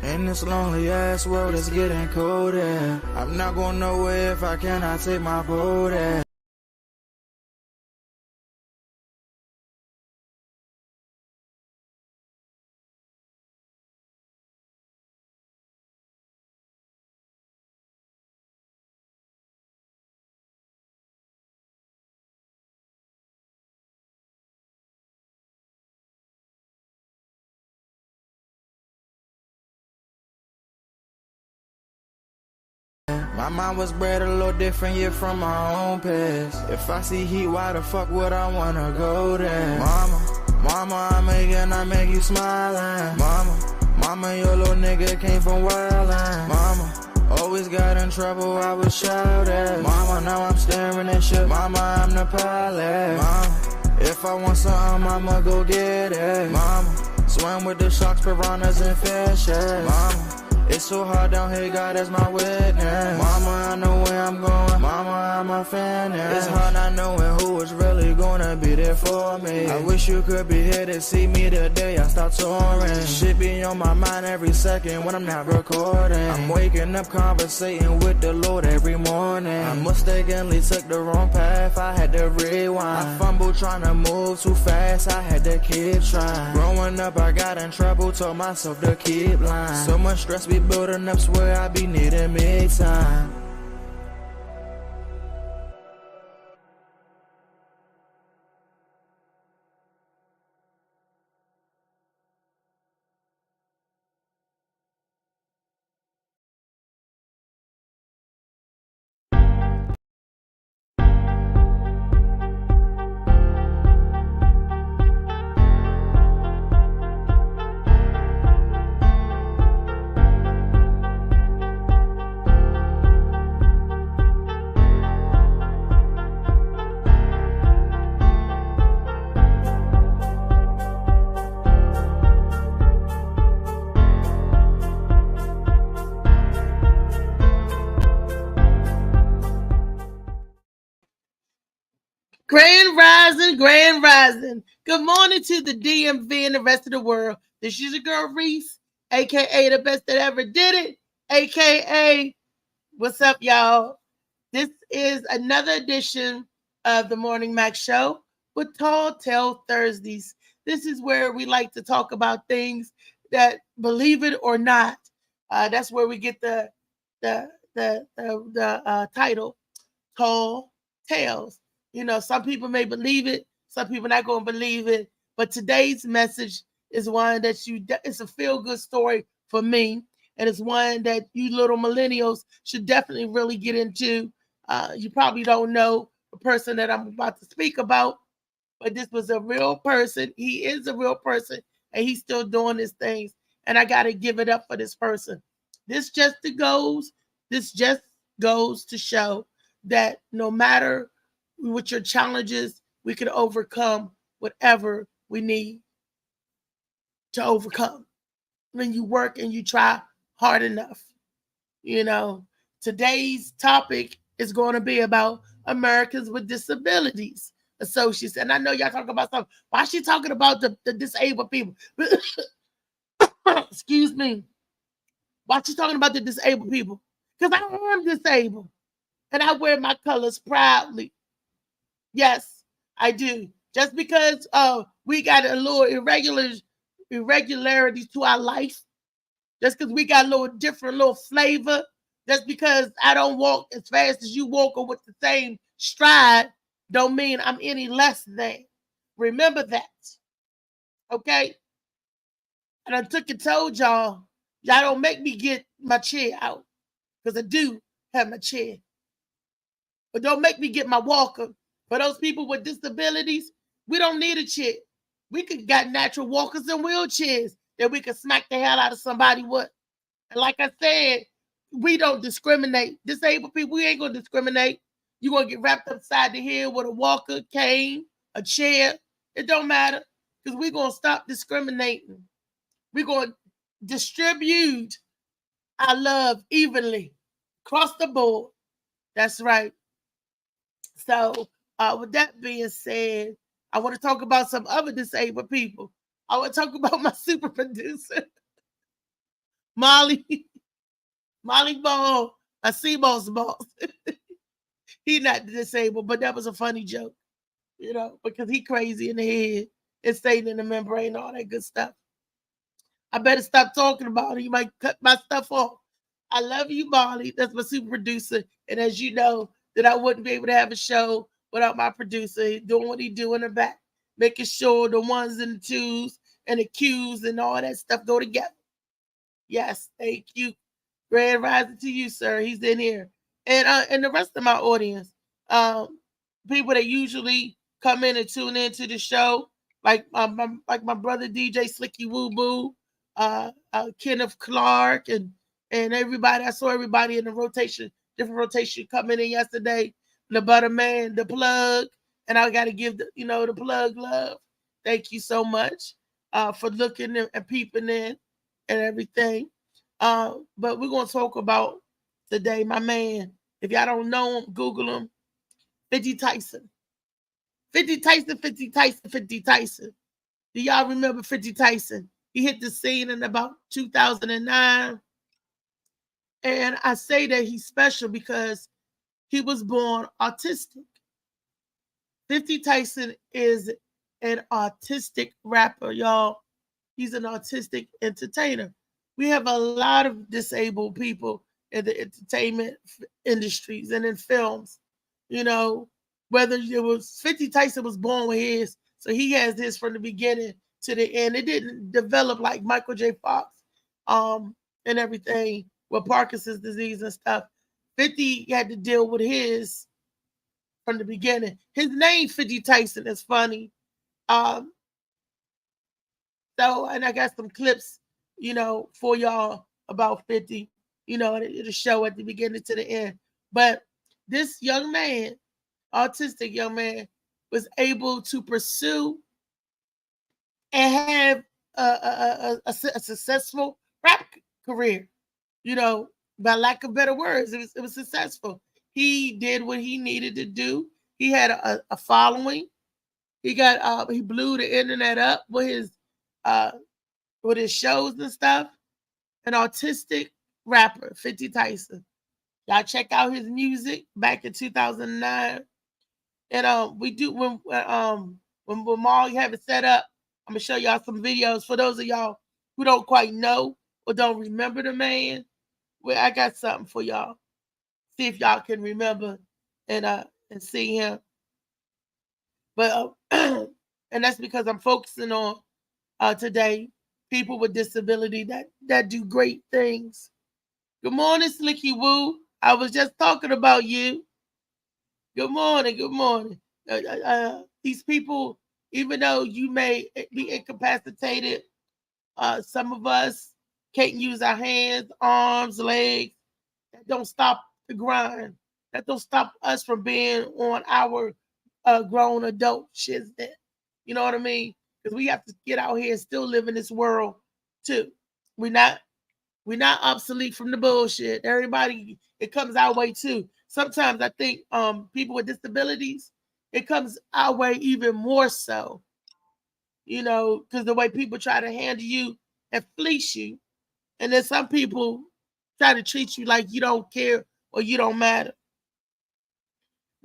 In this lonely ass world, it's getting colder. I'm not going nowhere if I cannot take my boat there. My mind was bred a little different, yeah, from my own past. If I see heat, why the fuck would I wanna go there? Mama, I make you smile. Mama, your little nigga came from wildin'. Mama, always got in trouble, I was shouted. Mama, now I'm staring at shit. Mama, I'm the pilot. Mama, if I want something, I'ma go get it. Mama, swim with the sharks, piranhas, and fishes. Mama, it's so hard down here, God is my witness. Mama, I know where I'm going. Mama, I'm a fan. It's hard not knowing who is really gonna be there for me. I wish you could be here to see me the day I start touring. Shit be on my mind every second when I'm not recording. I'm waking up conversating with the Lord every morning. I mistakenly took the wrong path, I had to rewind. I fumbled trying to move too fast, I had to keep trying. Growing up, I got in trouble, told myself to keep lying. So much stress be building up, swear I be needing me time. Grand rising. Good morning to the DMV and the rest of the world. This is your girl Reese, aka the best that ever did it, aka what's up, y'all? This is another edition of the Morning Max Show with Tall Tale Thursdays. This is where we like to talk about things that, believe it or not, that's where we get the title Tall Tales. You know, some people may believe it, some people not going to believe it. But today's message is one that it's a feel good story for me. And it's one that you little millennials should definitely really get into. You probably don't know the person that I'm about to speak about, but this was a real person. He is a real person, and he's still doing his things. And I got to give it up for this person. This just goes to show that no matter what your challenges, we can overcome whatever we need to overcome when you work and you try hard enough. You know, today's topic is going to be about Americans with Disabilities Associates. And I know y'all talking about something. Why is she talking about the disabled people? Excuse me. Why she talking about the disabled people? Because I am disabled. And I wear my colors proudly. Yes, I do. Just because we got a little irregularities to our life, just because we got a little different little flavor, just because I don't walk as fast as you walk or with the same stride, don't mean I'm any less than. Remember that. Okay? And I took and told y'all don't make me get my chair out. Because I do have my chair. But don't make me get my walker. For those people with disabilities, we don't need a chair. We could got natural walkers and wheelchairs that we could smack the hell out of somebody with. And like I said, we don't discriminate. Disabled people, we ain't gonna discriminate. You're gonna get wrapped upside the head with a walker, cane, a chair. It don't matter. Because we're gonna stop discriminating. We're gonna distribute our love evenly across the board. That's right. So with that being said, I want to talk about some other disabled people. I would talk about my super producer, Molly Ball, a C-Boss boss. He not disabled, but that was a funny joke, because he crazy in the head and staying in the membrane, all that good stuff. I better stop talking about it. You might cut my stuff off. I love you, Molly. That's my super producer. And as you know, that I wouldn't be able to have a show without my producer doing what he do in the back, making sure the ones and the twos and the Q's and all that stuff go together. Yes, thank you. Grand rising to you, sir. He's in here. And the rest of my audience, people that usually come in and tune into the show, like my brother DJ Slicky Woo Boo, Kenneth Clark, and everybody. I saw everybody in the rotation, different rotation coming in yesterday. The Butterman, the plug, and I got to give the plug love. Thank you so much for looking and peeping in and everything. But we're gonna talk about today, my man. If y'all don't know him, Google him. 50 Tyson. 50 Tyson, 50 Tyson, 50 Tyson. Do y'all remember 50 Tyson? He hit the scene in about 2009. And I say that he's special because he was born autistic. 50 Tyson is an autistic rapper, y'all. He's an autistic entertainer. We have a lot of disabled people in the entertainment industries and in films. Whether it was 50 Tyson was born with his, so he has his from the beginning to the end. It didn't develop like Michael J. Fox and everything with Parkinson's disease and stuff. 50 had to deal with his from the beginning. His name 50 Tyson is funny. And I got some clips, for y'all about 50, it'll show at the beginning to the end. But this young man, autistic young man, was able to pursue and have a successful rap career. By lack of better words, it was successful. He did what he needed to do. He had a following. He blew the internet up with his shows and stuff. An autistic rapper, 50 Tyson. Y'all check out his music back in 2009. And we do when Molly have it set up, I'm gonna show y'all some videos for those of y'all who don't quite know or don't remember the man. Well, I got something for y'all. See if y'all can remember and see him. But and that's because I'm focusing on today people with disability that do great things. Good morning, Slicky Woo. I was just talking about you. Good morning. Good morning. These people, even though you may be incapacitated, some of us can't use our hands, arms, legs. That don't stop the grind. That don't stop us from being on our grown adult shit. You know what I mean? Because we have to get out here and still live in this world too. We're not obsolete from the bullshit. Everybody, it comes our way too. Sometimes I think people with disabilities, it comes our way even more so. Because the way people try to handle you and fleece you. And then some people try to treat you like you don't care or you don't matter.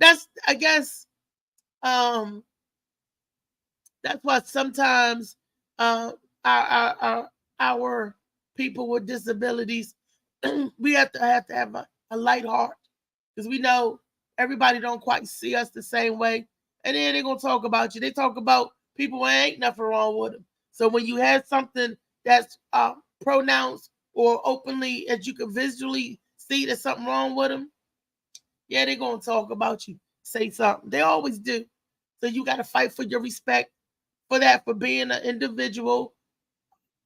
That's, I guess, that's why sometimes our people with disabilities, we have to have a light heart, because we know everybody don't quite see us the same way. And then they're going to talk about you. They talk about people who ain't nothing wrong with them. So when you have something that's pronounced or openly, as you can visually see there's something wrong with them, yeah, they're going to talk about you, say something. They always do. So you got to fight for your respect for that, for being an individual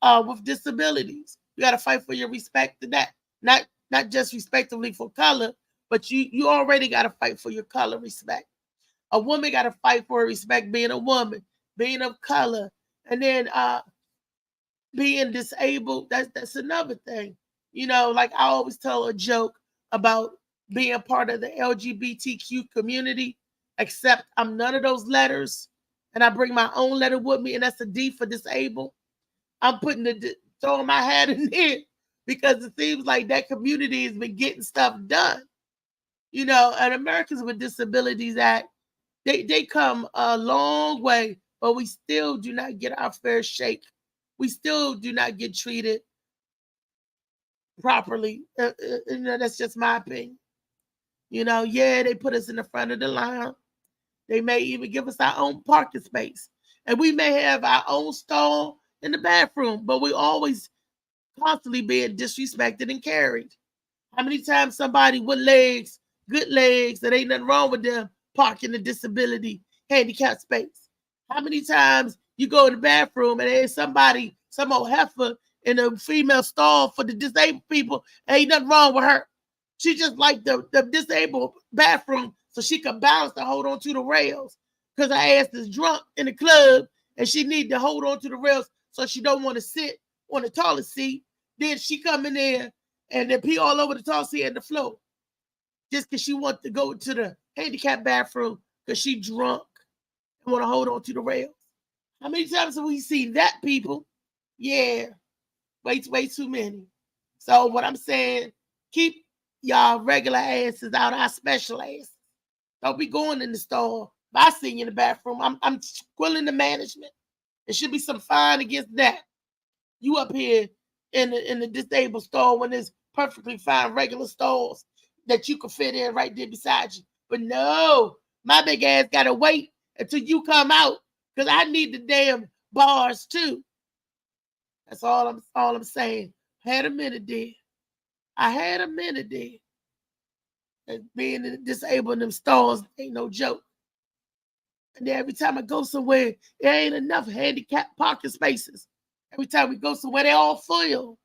with disabilities. You got to fight for your respect to that. Not just respectively for color, but you already got to fight for your color respect. A woman got to fight for her respect being a woman, being of color, and then being disabled. That's another thing. Like I always tell a joke about being part of the LGBTQ community, except I'm none of those letters and I bring my own letter with me, and that's a D for disabled, I'm throwing my hat in there because it seems like that community has been getting stuff done. You know, and Americans with Disabilities Act, they come a long way, but we still do not get our fair shake. We still do not get treated properly. You know, that's just my opinion. You know, yeah, they put us in the front of the line. They may even give us our own parking space. And we may have our own stall in the bathroom, but we always constantly being disrespected and carried. How many times somebody with legs, good legs, that ain't nothing wrong with them, park in the disability handicap space? How many times you go in the bathroom and there's somebody, some old heifer in a female stall for the disabled people, ain't nothing wrong with her. She just like the disabled bathroom so she can balance to hold on to the rails. Because her ass is drunk in the club and she need to hold on to the rails so she don't want to sit on the toilet seat. Then she come in there and then pee all over the toilet seat and the floor. Just because she wants to go to the handicap bathroom because she drunk and want to hold on to the rails. How many times have we seen that, people? Yeah, way too many. So what I'm saying, keep y'all regular asses out of our special asses. Don't be going in the store. If I see you in the bathroom, I'm squilling the management. There should be some fine against that. You up here in the disabled store when there's perfectly fine regular stores that you can fit in right there beside you. But no, my big ass gotta wait until you come out because I need the damn bars too. That's all I'm saying. Had a minute there. I had a minute there. And being disabled in them stores ain't no joke. And then every time I go somewhere, there ain't enough handicapped parking spaces. Every time we go somewhere, they all full.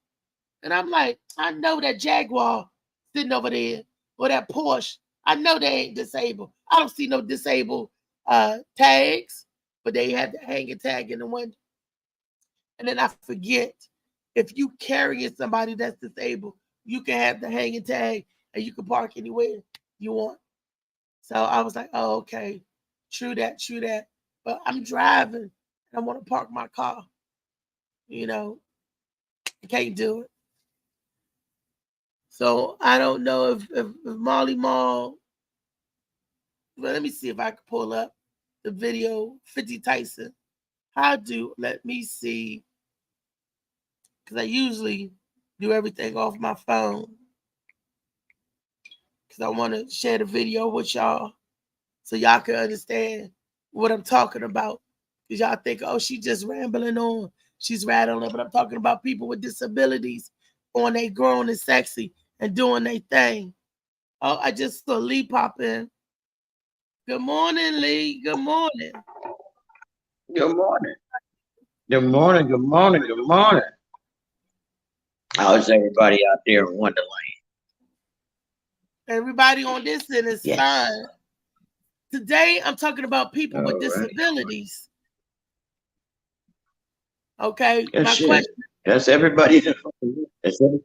And I'm like, I know that Jaguar sitting over there or that Porsche. I know they ain't disabled. I don't see no disabled tags, but they have the hanging tag in the window. And then I forget, if you carrying somebody that's disabled, you can have the hanging tag and you can park anywhere you want. So I was like, oh, okay. True that. But I'm driving and I want to park my car. You know, I can't do it. So I don't know if Molly Mall, well, let me see if I can pull up the video, 50 Tyson. Let me see, because I usually do everything off my phone. Because I want to share the video with y'all so y'all can understand what I'm talking about. Because y'all think, oh, she's just rambling on. She's rattling, but I'm talking about people with disabilities on they grown and sexy and doing their thing. Oh, I just saw Lee pop in. Good morning, Lee. Good morning. Good morning. Good morning. Good morning. Good morning. How's everybody out there in Wonderland? Everybody on this end is fine. Today, I'm talking about people with disabilities. Okay. My question. That's everybody. That's look,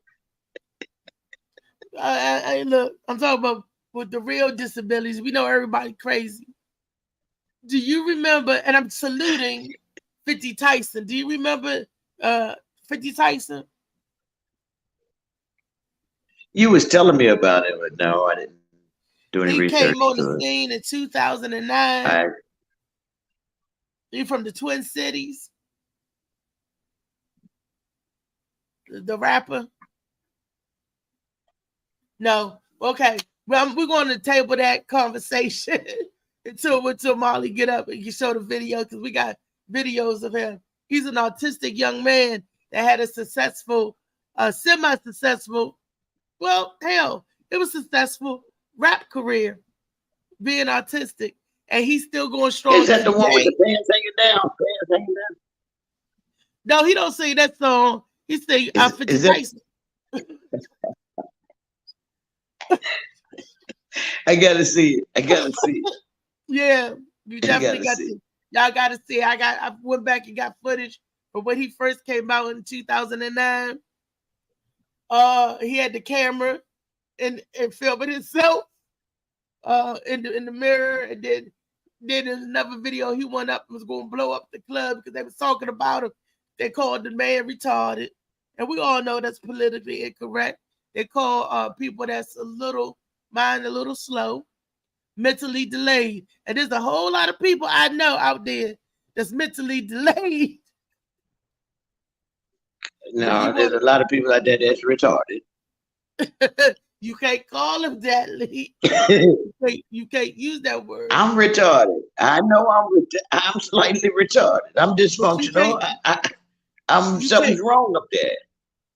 I'm talking about with the real disabilities. We know everybody crazy. Do you remember, and I'm saluting 50 Tyson. Do you remember 50 Tyson? You was telling me about it, but no, I didn't do any research. He came on the scene in 2009. He from the Twin Cities. The rapper. No. Okay. Well, we're going to table that conversation until Molly get up and you show the video, because we got videos of him. He's an autistic young man that had a successful, semi-successful, well, hell, it was successful rap career being autistic. And he's still going strong. Is that the one with the pants hanging down? Pants hanging down? No, he don't sing that song. He sing 50 Tyson. I gotta see it. Yeah, you definitely got to. Y'all got to see. I went back and got footage from when he first came out in 2009. He had the camera and filming himself in the mirror, and then Then there's another video he went up and was going to blow up the club because they was talking about him. They called the man retarded. And we all know that's politically incorrect. They call people that's a little slow, mentally delayed. And there's a whole lot of people I know out there that's mentally delayed. No, there's a lot of people out there that's retarded. You can't call them that, Lee. You can't use that word. I'm retarded. I know I'm slightly retarded. I'm dysfunctional. Something's wrong up there.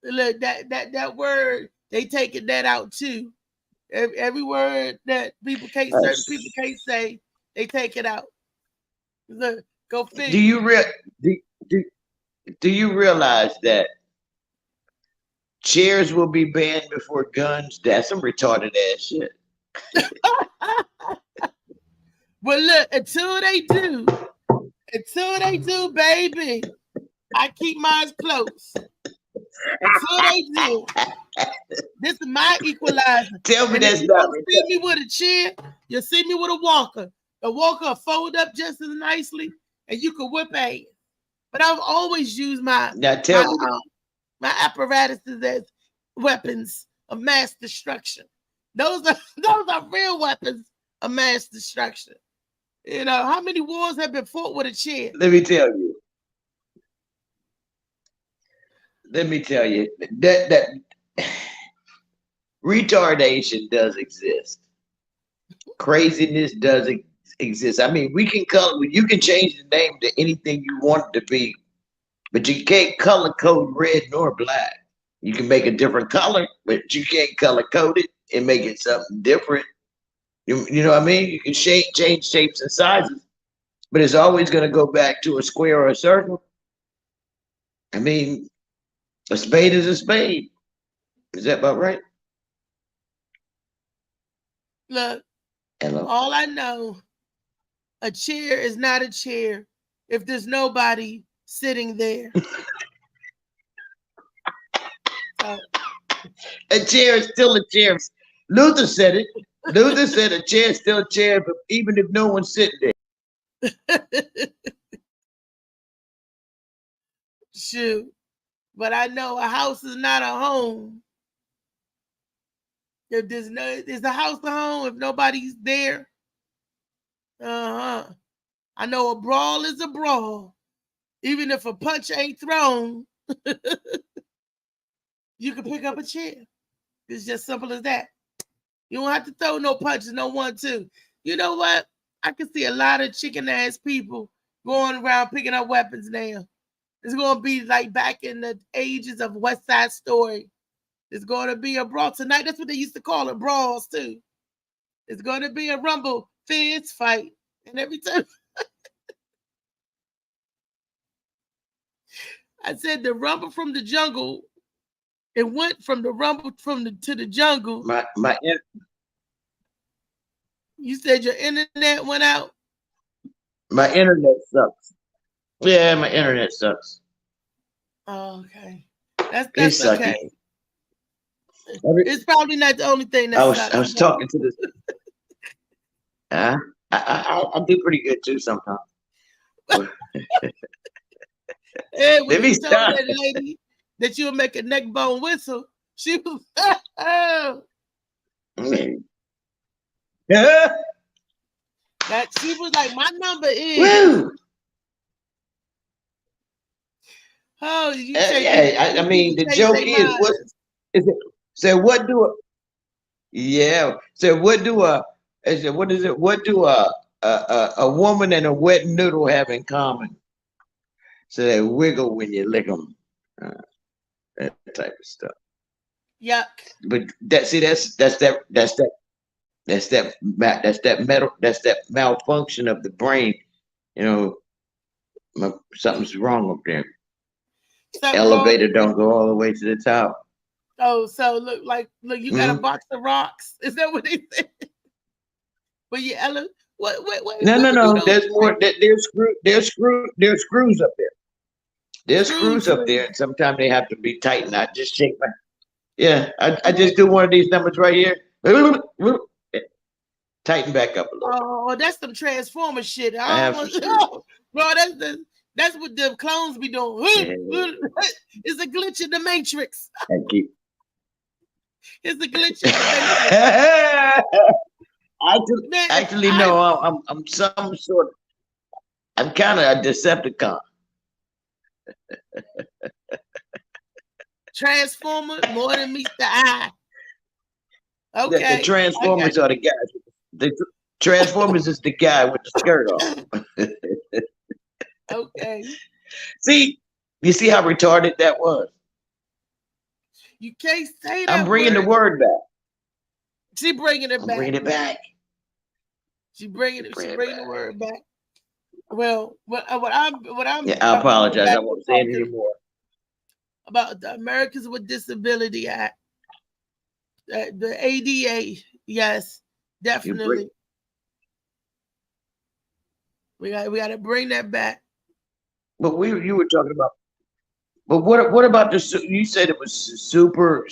Look, that word, they taking that out too. Every word that certain people can't say, they take it out. Look, go figure. Do you realize that chairs will be banned before guns? That's some retarded ass shit. Well, look, until they do, baby, I keep mine close. Until they do, this is my equalizer. Tell me that's not. You see me with a chair, you see me with a walker. The walker fold up just as nicely, and you can whip ass. But I've always used my apparatuses as weapons of mass destruction. Those are real weapons of mass destruction. You know, how many wars have been fought with a chair? Let me tell you that retardation does exist. Craziness does exist. I mean, you can change the name to anything you want it to be, but you can't color code red nor black. You can make a different color, but you can't color code it and make it something different. You know what I mean? You can change shapes and sizes, but it's always going to go back to a square or a circle. I mean, a spade is a spade. Is that about right? Look, hello. All I know, a chair is not a chair if there's nobody sitting there. A chair is still a chair. Luther said it. Luther said a chair is still a chair, but even if no one's sitting there. Shoot. But I know a house is not a home. If is a house a home if nobody's there? I know a brawl is a brawl. Even if a punch ain't thrown, you can pick up a chair. It's just simple as that. You don't have to throw no punches, no 1-2. You know what? I can see a lot of chicken ass people going around picking up weapons now. It's going to be like back in the ages of West Side Story. It's going to be a brawl tonight. That's what they used to call it, brawls too. It's going to be a rumble fist fight. And every time I said the rumble from the jungle, it went from the rumble to the jungle. You said your internet went out? My internet sucks. Yeah, my internet sucks. Oh, okay. That's okay. It's probably not the only thing I was talking to this. I do pretty good too sometimes. Hey, when you told that lady that you'll make a neck bone whistle, she was that she was like, my number is. Woo! Oh, you I mean, the joke is what is it? So what do a woman and a wet noodle have in common? So they wiggle when you lick them. That type of stuff. Yuck. But that's that malfunction of the brain. You know, something's wrong up there. Elevator don't go all the way to the top. Oh, so look, you got a box of rocks. Is that what they said? But yeah, what? No. There's more. There's screws up there. There's screws up there, and sometimes they have to be tightened. I just shake my. Yeah, I just do one of these numbers right here. Tighten back up a little. Oh, that's some Transformer shit. I have some Bro, that's what the clones be doing. It's a glitch in the Matrix. It's a glitch in the Matrix. Actually, no. I'm some sort. I'm kind of a Decepticon. Transformer more than meets the eye. Okay. The Transformers are the guys. The Transformers is the guy with the skirt on. Okay. See, you see how retarded that was? You can't say that. I'm bringing the word back. She bringing it back. Bringing it back. She bringing the word back. Well, what I'm. Yeah, I apologize. I won't say it anymore. About the Americans with Disability Act, the ADA. Yes, definitely. We got to bring that back. But you were talking about. But what about the? You said it was super.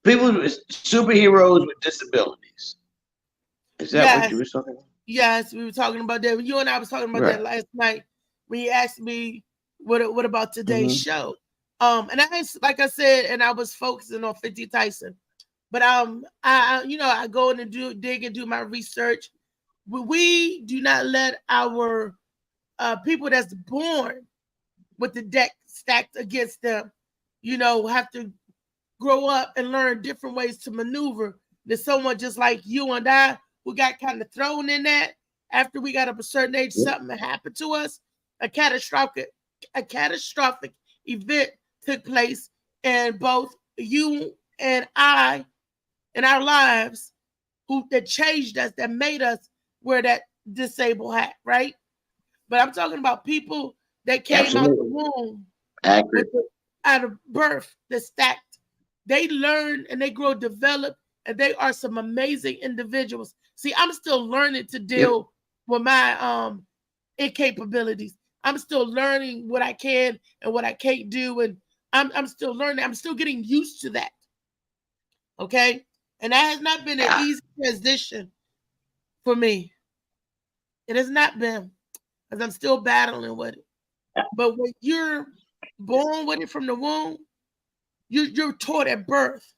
People with superheroes with disabilities. Is that what you were talking about? Yes, we were talking about that. You and I was talking about that last night when you asked me what about today's show. And like I said, and I was focusing on 50 Tyson. But I go in and dig and do my research. We do not let our people that's born with the deck stacked against them, have to grow up and learn different ways to maneuver than someone just like you and I who got kind of thrown in that after we got up a certain age, something happened to us, a catastrophic event took place, and both you and I in our lives that changed us, that made us wear that disabled hat, right? But I'm talking about people that came out the womb out of birth, that stacked. They learn and they grow, develop, and they are some amazing individuals. See, I'm still learning to deal with my incapabilities. I'm still learning what I can and what I can't do, and I'm still learning. I'm still getting used to that. Okay, and that has not been an easy transition for me. It has not been, because I'm still battling with it. But when you're born with it from the womb, you're taught at birth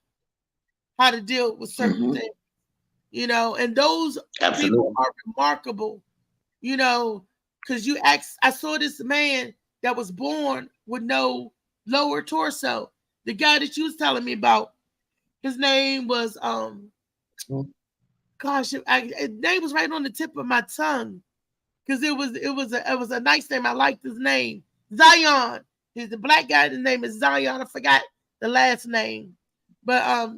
how to deal with certain things, and those people are remarkable, because I saw this man that was born with no lower torso. The guy that you was telling me about, his name was his name was right on the tip of my tongue, because it was a nice name. I liked his name, Zion. He's the black guy. His name is Zion. I forgot the last name, but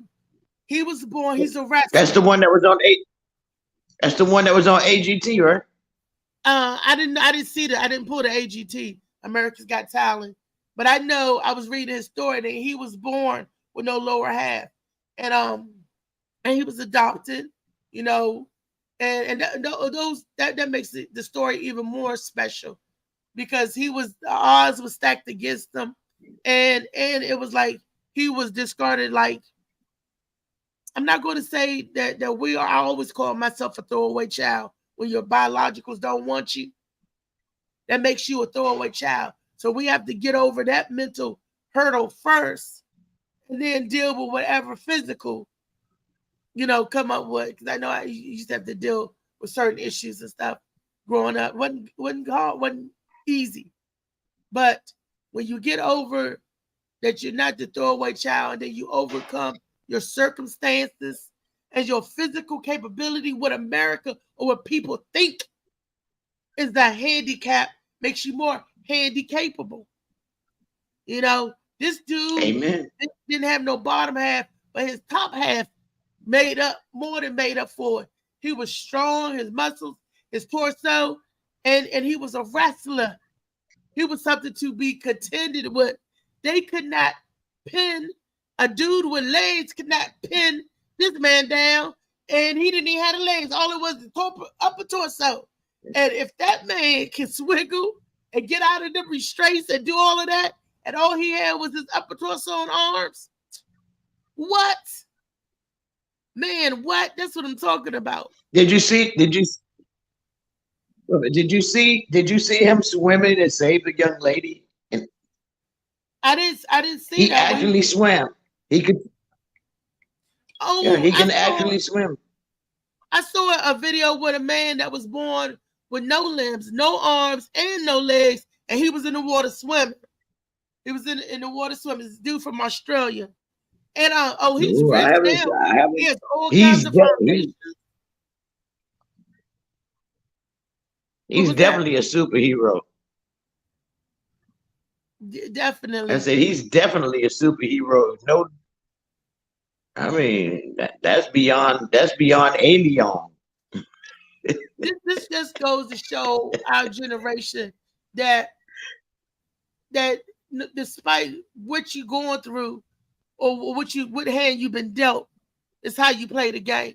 he was born. He's a wrestler. That's the one that was on That's the one that was on AGT, right? I didn't see that. I didn't pull the AGT, America's Got Talent, but I know I was reading his story that he was born with no lower half, and he was adopted, and that makes the story even more special, because the odds was stacked against him, and it was like he was discarded. Like, I'm not going to say that I always call myself a throwaway child. When your biologicals don't want you, that makes you a throwaway child. So we have to get over that mental hurdle first, and then deal with whatever physical, come up with. Because I know I used to have to deal with certain issues and stuff growing up. Wasn't hard, wasn't easy. But when you get over that you're not the throwaway child, and then you overcome your circumstances and your physical capability, what America or what people think is the handicap makes you more handy-capable. This dude didn't have no bottom half, but his top half more than made up for it. He was strong, his muscles, his torso, and he was a wrestler. He was something to be contended with. They could not pin a dude with legs, could not pin this man down, and he didn't even have the legs. All it was the upper torso. And if that man can swiggle and get out of the restraints and do all of that, and all he had was his upper torso and arms, what? Man, what? That's what I'm talking about. Did you see? Did you see him swimming and save the young lady? And I didn't see he that. actually swam. He could. Yeah, Oh, he can actually swim. I saw a video with a man that was born with no limbs, no arms, and no legs, and he was in the water swimming. He was in the water swimming. This dude from Australia. And he's Ooh, rich now. He has all kinds of foundations. He's definitely a superhero. Definitely. I said he's definitely a superhero. No, I mean that's beyond alien. This just goes to show our generation that despite what you're going through or what hand you've been dealt, is how you play the game.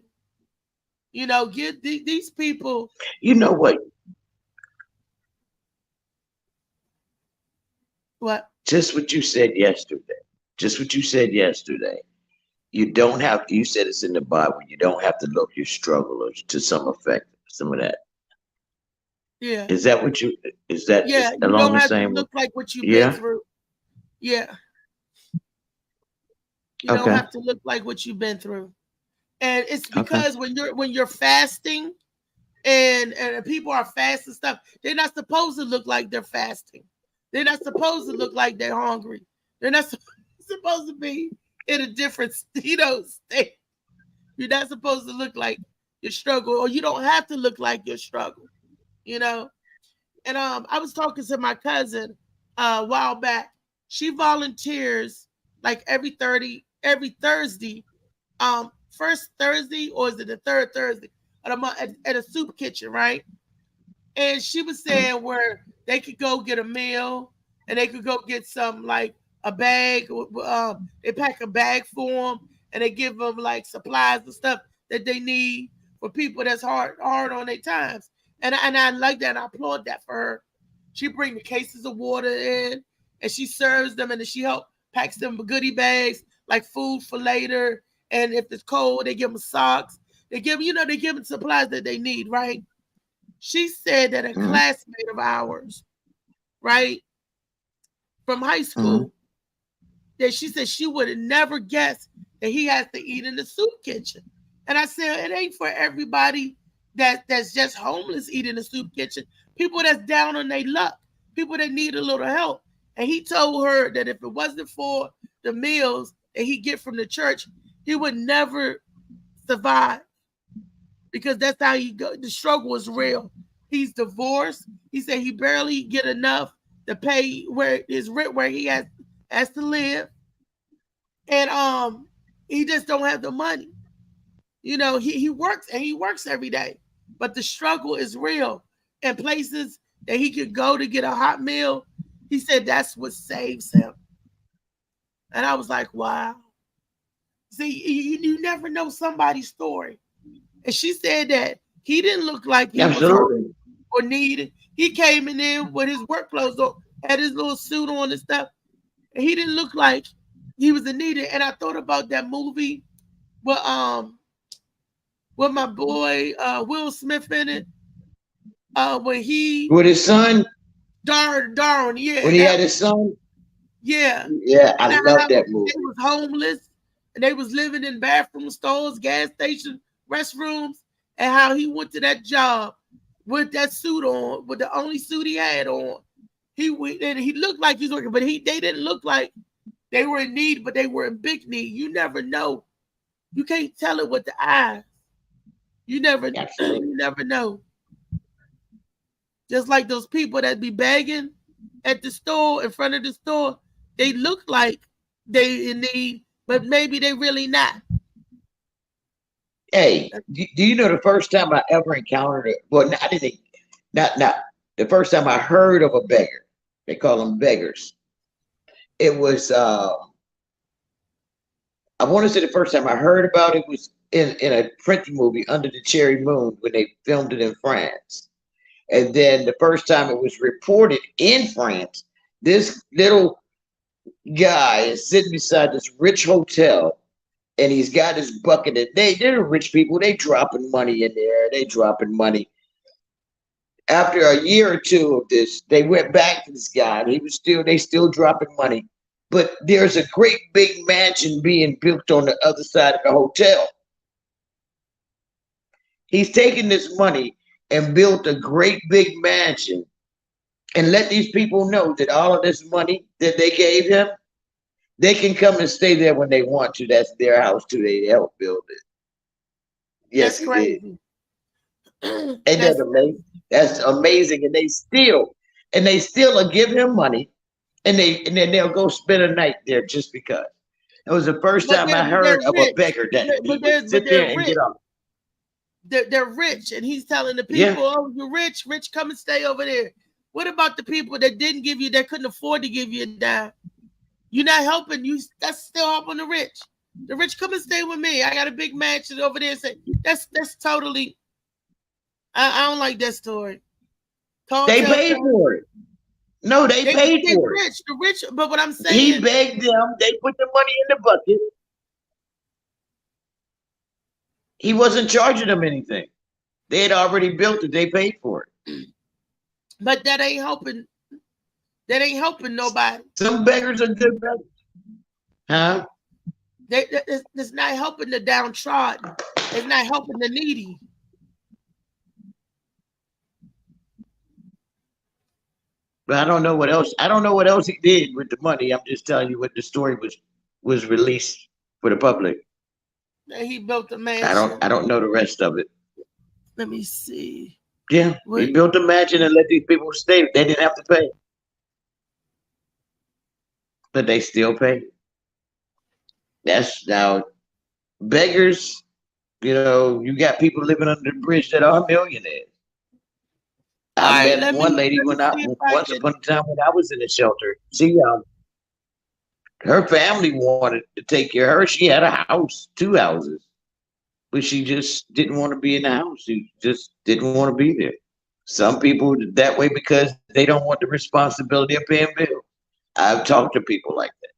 You know, give these people. You know what? What? Just what you said yesterday. You don't have. You said it's in the Bible. You don't have to look your struggle to some effect. Some of that. Yeah. Is that what you? Is that? Yeah. You don't have to look like what you've been through. Yeah. You don't have to look like what you've been through, and it's because when you're fasting, and people are fasting stuff, they're not supposed to look like they're fasting. They're not supposed to look like they're hungry. They're not supposed to be in a different, state. You're not supposed to look like your struggle, or you don't have to look like your struggle, And I was talking to my cousin a while back. She volunteers like every Thursday, first Thursday, or is it the third Thursday of the month at a soup kitchen, right? And she was saying where they could go get a meal and they could go get some, like a bag. They pack a bag for them and they give them like supplies and stuff that they need for people that's hard on their times. And I like that. And I applaud that for her. She bring the cases of water in and she serves them, and then she packs them goodie bags like food for later. And if it's cold, they give them socks. They give them supplies that they need, right? She said that a classmate of ours, right, from high school, that she said she would have never guessed that he has to eat in the soup kitchen. And I said, it ain't for everybody that's just homeless eating the soup kitchen. People that's down on their luck, people that need a little help. And he told her that if it wasn't for the meals that he get from the church, he would never survive. Because that's how he go. The struggle is real. He's divorced. He said he barely get enough to pay where his rent, where he has to live, and he just don't have the money. He works and he works every day, but the struggle is real. And places that he could go to get a hot meal, he said that's what saves him. And I was like, wow. See, you never know somebody's story. And she said that he didn't look like he was hungry or needed. He came in there with his work clothes on, had his little suit on and stuff. And he didn't look like he was in need. And I thought about that movie with my boy Will Smith in it. When he with his son Darwin, yeah. When he had his son. Yeah. Yeah, I love that movie. They was homeless and they was living in bathroom stalls, gas stations, restrooms, and how he went to that job with that suit on, with the only suit he had on. He looked like he's working, but they didn't look like they were in need, but they were in big need. You never know. You can't tell it with the eyes. You never know. Just like those people that be begging at the store, in front of the store, they look like they in need, but maybe they really not. Hey, do you know the first time I ever encountered it? Well, I didn't. Not the first time I heard of a beggar. They call them beggars. It was. I want to say the first time I heard about it was in a printing movie, Under the Cherry Moon, when they filmed it in France. And then the first time it was reported in France, this little guy is sitting beside this rich hotel, and he's got his bucket, and they're rich people. They dropping money in there. They dropping money. After a year or two of this, they went back to this guy, and they still dropping money. But there's a great big mansion being built on the other side of the hotel. He's taken this money and built a great big mansion and let these people know that all of this money that they gave him, they can come and stay there when they want to. That's their house too. They help build it. Yes, That's crazy. Ain't that amazing? That's amazing. And they still will give him money, and then they'll go spend a night there just because. It was the first time I heard of a beggar that would sit there and get off. They're rich, and he's telling the people, "Oh, you're rich, come and stay over there." What about the people that didn't give you, that couldn't afford to give you a dime? You're not helping. That's still helping the rich. The rich, come and stay with me. I got a big mansion over there. Say that's totally. I don't like that story. They paid for it. No, they paid for it. The rich, but what I'm saying, he begged them. They put the money in the bucket. He wasn't charging them anything. They had already built it. They paid for it. But that ain't helping. That ain't helping nobody. Some beggars are good beggars. Huh? It's not helping the downtrodden. It's not helping the needy. But I don't know what else. I don't know what else he did with the money. I'm just telling you what the story was released for the public. He built a mansion. I don't know the rest of it. Let me see. Yeah, he built a mansion and let these people stay. They didn't have to pay, but they still pay. That's now beggars. You know, you got people living under the bridge that are millionaires. I met one lady once upon a time when I was in the shelter. Her family wanted to take care of her. She had a house, 2 houses, but she just didn't want to be in the house. She just didn't want to be there. Some people that way because they don't want the responsibility of paying bills. I've talked to people like that.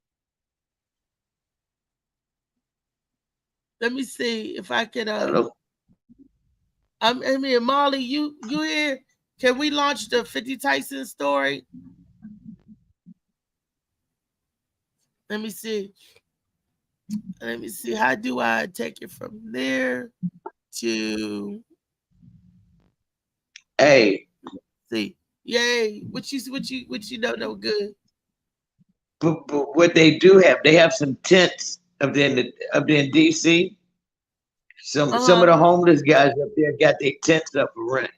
Let me see if I can. I mean, Molly, you here? Can we launch the 50 Tyson story? Let me see. How do I take it from there to? Hey. See, yay! What you don't know good. But what they do have, they have some tents up there in DC. Some of the homeless guys up there got their tents up for rent.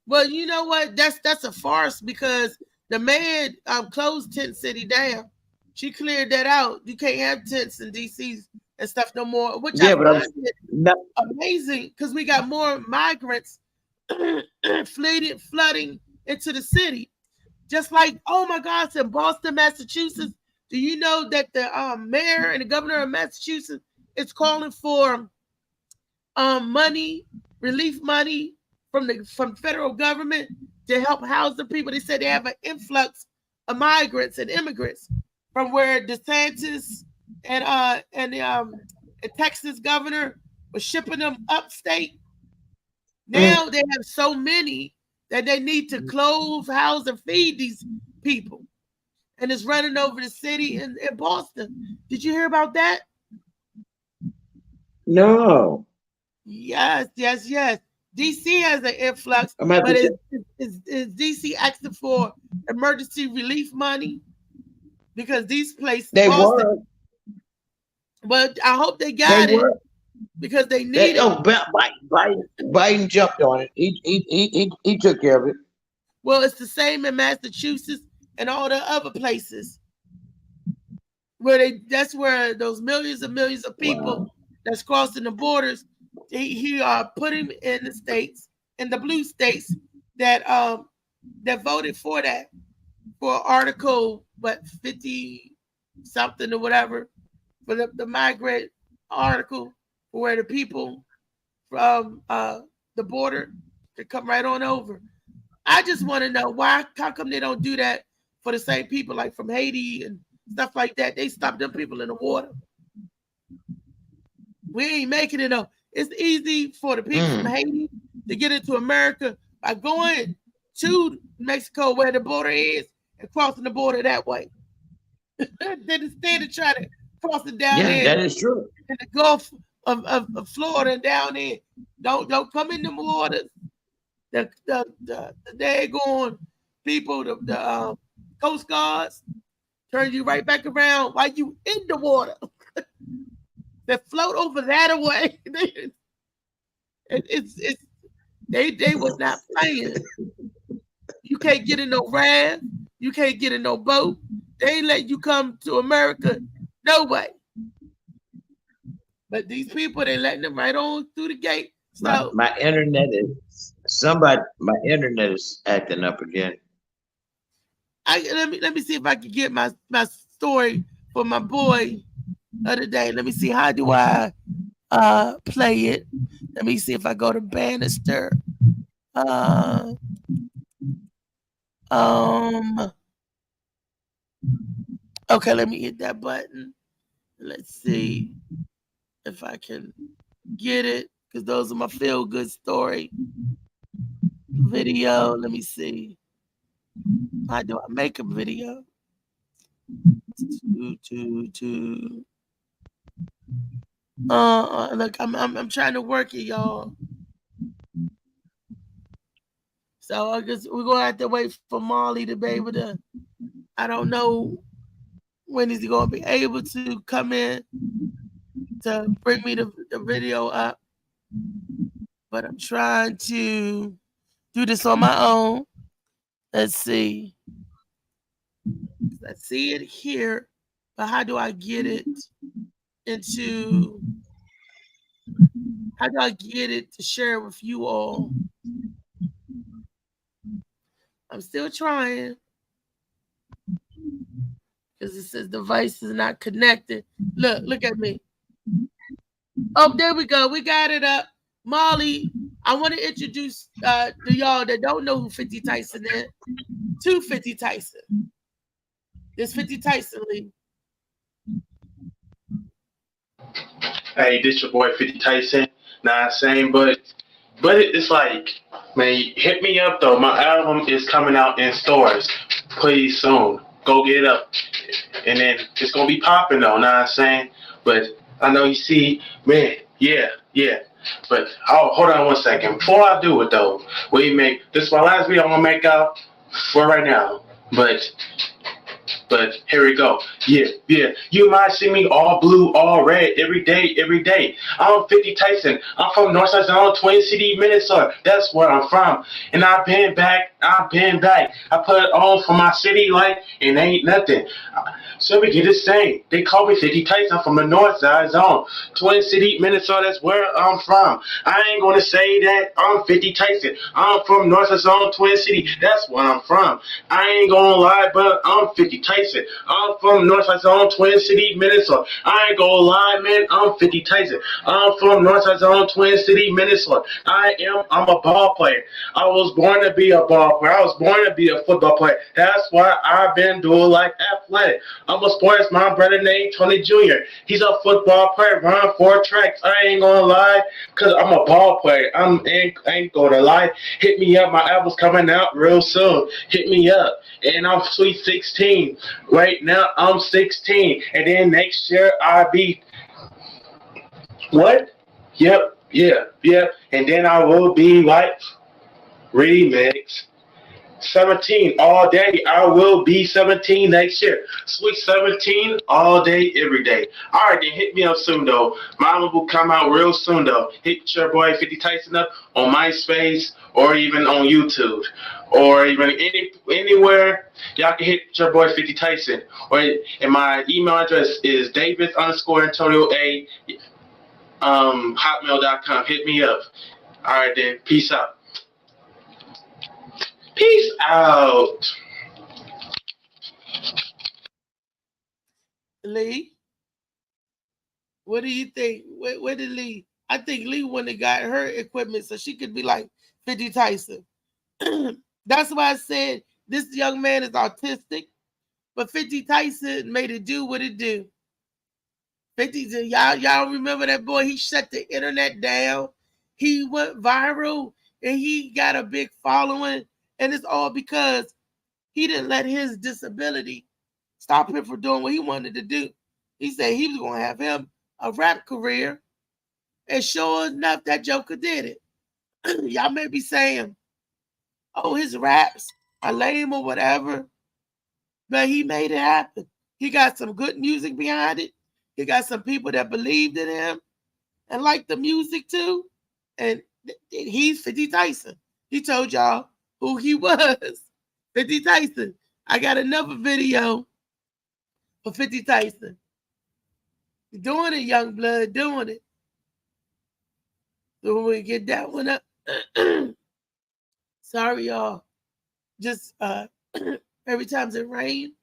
Well, you know what? That's a farce because the mayor closed Tent City down. She cleared that out. You can't have tents in DC and stuff no more. Which I find amazing because we got more migrants flooding into the city. Just like, oh my gosh, in Boston, Massachusetts, do you know that the mayor and the governor of Massachusetts is calling for relief money from federal government to help house the people? They said they have an influx of migrants and immigrants from where DeSantis and the Texas governor was shipping them upstate. Now they have so many that they need to clothe, house, and feed these people. And it's running over the city in Boston. Did you hear about that? No. Yes. DC has an influx, but is DC asking for emergency relief money? Because these places, were. But I hope they got it because they need it. Oh, Biden jumped on it. He took care of it. Well, it's the same in Massachusetts and all the other places that's where those millions and millions of people that's crossing the borders. He put him in the states, in the blue states that voted for that, for Article 50 something or whatever, for the migrant article, where the people from the border could come right on over. I just want to know how come they don't do that for the same people like from Haiti and stuff like that. They stop them people in the water. We ain't making it though. It's easy for the people from Haiti to get into America by going to Mexico where the border is and crossing the border that way. Then instead of trying to cross it down there. That is true. In the Gulf of Florida and down there. Don't come in the waters. The daggone people, the Coast Guards turn you right back around while you in the water. They float over that away. They was not playing. You can't get in no raft. You can't get in no boat. They ain't let you come to America. No way. But these people, they letting them right on through the gate. So my internet is acting up again. Let me see if I can get my story for my boy other day. Let me see, how do I play it? Let me see if I go to Bannister. Okay, let me hit that button. Let's see if I can get it, because those are my feel-good story video. Let me see. How do I make a video? Look, I'm trying to work it, y'all. So I guess we're gonna have to wait for Marley to be able to. I don't know when is he gonna be able to come in to bring me the video up, but I'm trying to do this on my own. Let's see. I see it here, but how do I get it into? How do I get it to share with you all? I'm still trying, because it says device is not connected. Look at me. Oh, there we go. We got it up. Molly, I want to introduce to y'all that don't know who 50 Tyson is to 50 Tyson. This 50 Tyson Lee. Hey, this your boy 50 Tyson. Nah, same, but it's like, man, hit me up though. My album is coming out in stores pretty soon. Go get it up, and then it's gonna be popping though. Nah, I'm saying, but I know you see, man, yeah. But hold on one second. Before I do it though, this is my last video I'm gonna make out for right now. But here we go. Yeah. You might see me all blue, all red, every day. I'm 50 Tyson. I'm from Northside Zone, Twin City, Minnesota. That's where I'm from. And I've been back. I put it on for my city life, and ain't nothing. So we get this thing. They call me 50 Tyson. I'm from the Northside Zone, Twin City, Minnesota. That's where I'm from. I ain't gonna say that I'm 50 Tyson. I'm from Northside Zone, Twin City. That's where I'm from. I ain't gonna lie, but I'm 50 Tyson. I'm from Northside Zone, Twin City, Minnesota. I ain't gonna lie, man. I'm 50 Tyson. I'm from Northside Zone, Twin City, Minnesota. I'm a ball player. I was born to be a ball player. I was born to be a football player. That's why I've been doing like athletic. I'm a sports. My brother named Tony Jr. He's a football player, run 4 tracks. I ain't gonna lie, cause I'm a ball player. I ain't gonna lie. Hit me up. My album's coming out real soon. Hit me up. And I'm sweet 16. Right now I'm 16. And then next year I'll be what? Yep. And then I will be like remix 17 all day. I will be 17 next year. Sweet 17 all day, every day. All right, then hit me up soon though. My album will come out real soon though. Hit your boy 50 Tyson up on MySpace or even on YouTube or even anywhere. Y'all can hit your boy 50 Tyson. And my email address is Davis_Antonio hotmail.com. Hit me up. All right then. Peace out. Peace out. Lee, what do you think? Where did Lee? I think Lee went and got her equipment so she could be like 50 Tyson. That's why I said this young man is autistic, but 50 Tyson made it do what it do. 50, y'all remember that boy? He shut the internet down. He went viral and he got a big following. And it's all because he didn't let his disability stop him from doing what he wanted to do. He said he was going to have him a rap career. And sure enough, that Joker did it. Y'all may be saying, oh, his raps are lame or whatever. But he made it happen. He got some good music behind it. He got some people that believed in him and liked the music too. And he's 50 Tyson. He told y'all who he was. 50 Tyson. I got another video for 50 Tyson. Doing it, young blood, doing it. So when we get that one up, sorry, y'all. Just every time it rains,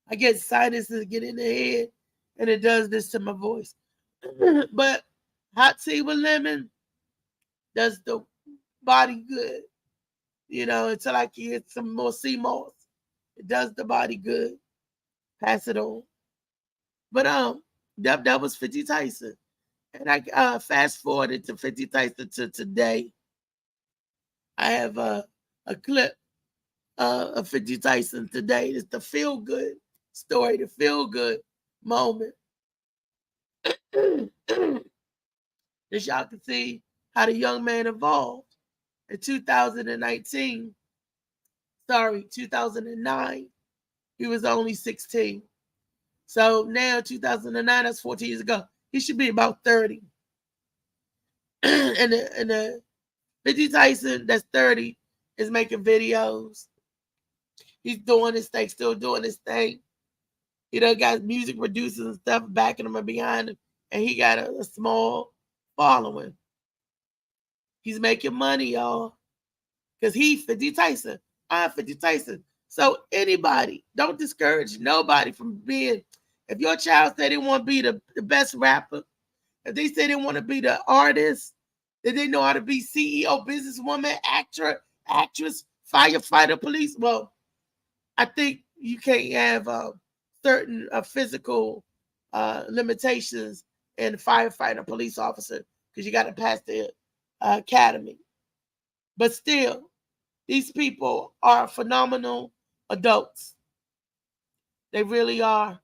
I get sinuses get in the head, and it does this to my voice. But hot tea with lemon does the body good. You know, until I can get some more sea moss. It does the body good. Pass it on. But that was 50 Tyson. And I fast forwarded to 50 Tyson to today. I have a clip of 50 Tyson today. It's the feel good story, the feel good moment. As y'all can see how the young man evolved. In 2009, he was only 16. So now 2009, that's 14 years ago. He should be about 30. and the 50 Tyson, that's 30, is making videos. He's doing his thing, still doing his thing. He done got music producers and stuff backing him and behind him. And he got a small following. He's making money, y'all. Because he's 50 Tyson. I'm 50 Tyson. So anybody, don't discourage nobody from being, if your child said they want to be the best rapper, if they say they want to be the artist, that they know how to be CEO, businesswoman, actor, actress, firefighter, police, well, I think you can't have certain physical limitations in firefighter, police officer, because you got to pass the academy. But still, these people are phenomenal adults. They really are.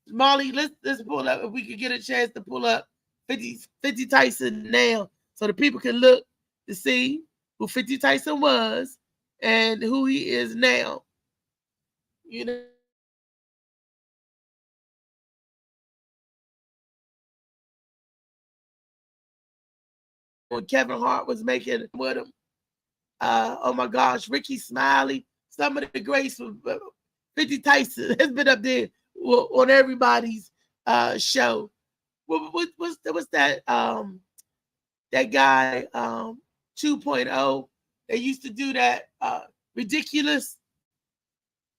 Molly, let's pull up, if we could get a chance to pull up 50 Tyson now, so the people can look to see who 50 Tyson was and who he is now. You know. When Kevin Hart was making with him, oh my gosh, Ricky Smiley, some of the greats, 50 Tyson has been up there on everybody's show. What's that? That guy 2.0. They used to do that ridiculous.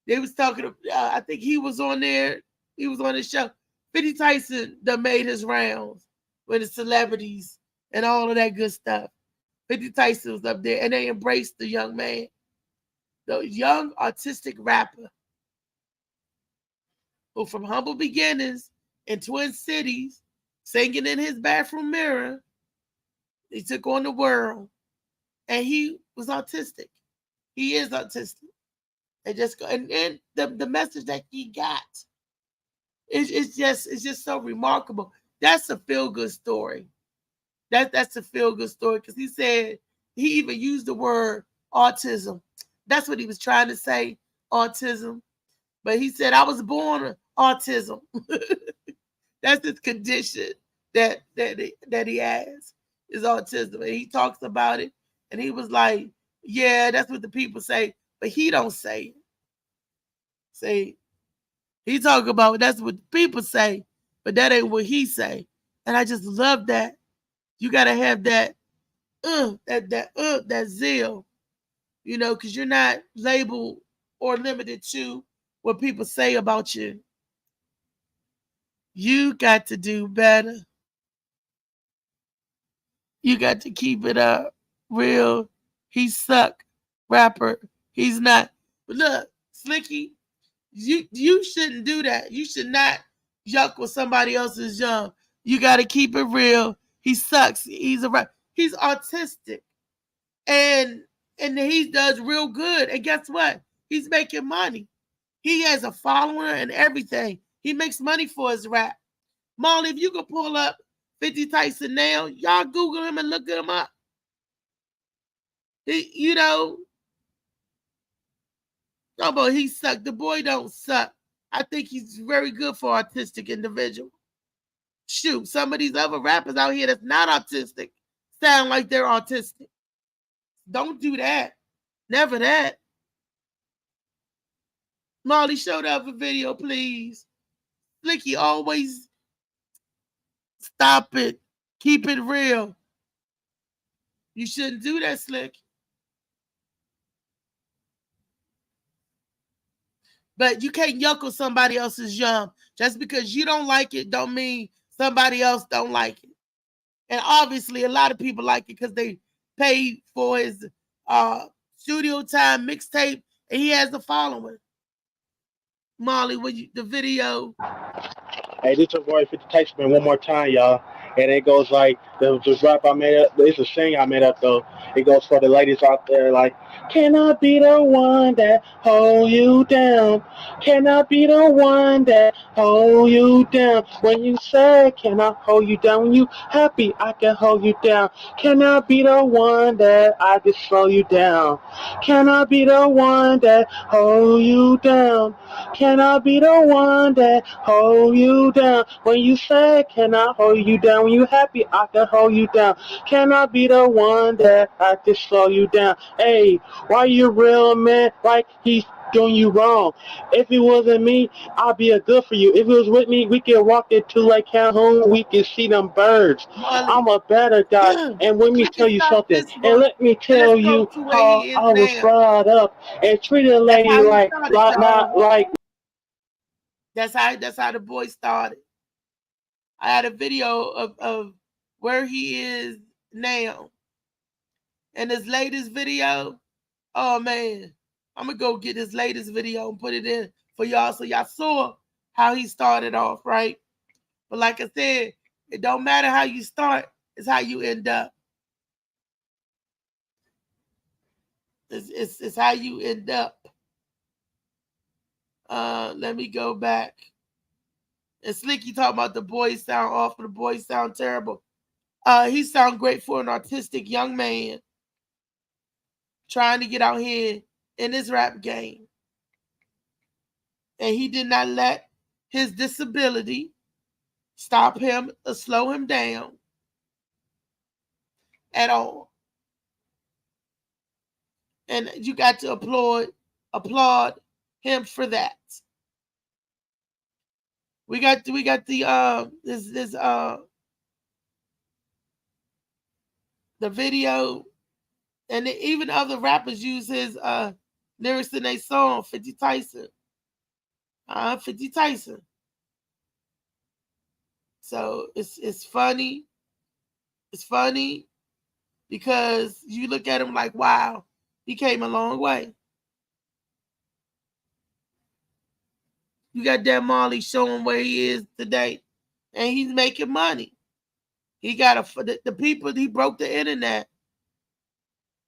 They was talking. I think he was on there. He was on the show. 50 Tyson done made his rounds with the celebrities and all of that good stuff. 50 Tyson was up there, and they embraced the young man, the young artistic rapper, who from humble beginnings in Twin Cities, singing in his bathroom mirror, he took on the world, and he was autistic. He is autistic. And the message that he got, it's just so remarkable. That's a feel-good story. That's a feel-good story, because he said, he even used the word autism. That's what he was trying to say, autism. But he said, I was born autism. That's his condition that he has, is autism. And he talks about it. And he was like, yeah, that's what the people say. But he don't say it. See, he talk about, that's what the people say, but that ain't what he say. And I just love that. You got to have that zeal, you know, because you're not labeled or limited to what people say about you. You got to do better. You got to keep it up. Real. He suck. Rapper. He's not. But look, Slicky, you shouldn't do that. You should not yuck with somebody else's yum. You got to keep it real. He sucks. He's autistic, and he does real good. And guess what? He's making money. He has a follower and everything. He makes money for his rap. Molly, if you could pull up 50 Tyson now, y'all Google him and look him up. He sucked. The boy don't suck. I think he's very good for autistic individual. Shoot, some of these other rappers out here that's not autistic sound like they're autistic. Don't do that. Never that. Molly, show the other video, please. Slicky, always stop it. Keep it real. You shouldn't do that, Slick. But you can't yuck on somebody else's yum. Just because you don't like it don't mean somebody else don't like it. And obviously a lot of people like it because they paid for his studio time mixtape and he has a following. Molly, the video? Hey, this your boy 50 Tyson one more time, y'all. And it goes like, this rap I made up, it's a sing I made up though. It goes for the ladies out there like, can I be the one that hold you down? Can I be the one that hold you down? When you say, can I hold you down? When you happy, I can hold you down. Can I be the one that I can slow you down? Can I be the one that hold you down? Can I be the one that hold you down? When you say, can I hold you down? When you happy, I can hold you down. Can I be the one that I can slow you down? Hey, why you real man like he's doing you wrong? If it wasn't me, I'd be a good for you. If it was with me, we can walk into Lake Calhoun, we can see them birds. I'm a better guy, and let me tell you something, and let me tell you how I was brought up and treated a lady like not like. That's how the boy started. I had a video of where he is now. And his latest video, oh man, I'm going to go get his latest video and put it in for y'all so y'all saw how he started off, right? But like I said, it don't matter how you start, it's how you end up. It's how you end up. Let me go back. And Slicky talking about the boys sound awful, the boys sound terrible. He sound great for an autistic young man trying to get out here in this rap game. And he did not let his disability stop him or slow him down at all. And you got to applaud him for that. We got the video, and even other rappers use his lyrics in their song. 50 Tyson, 50 Tyson. So it's funny. It's funny because you look at him like, wow, he came a long way. You got that Marley showing where he is today, and he's making money. He got the people, he broke the internet,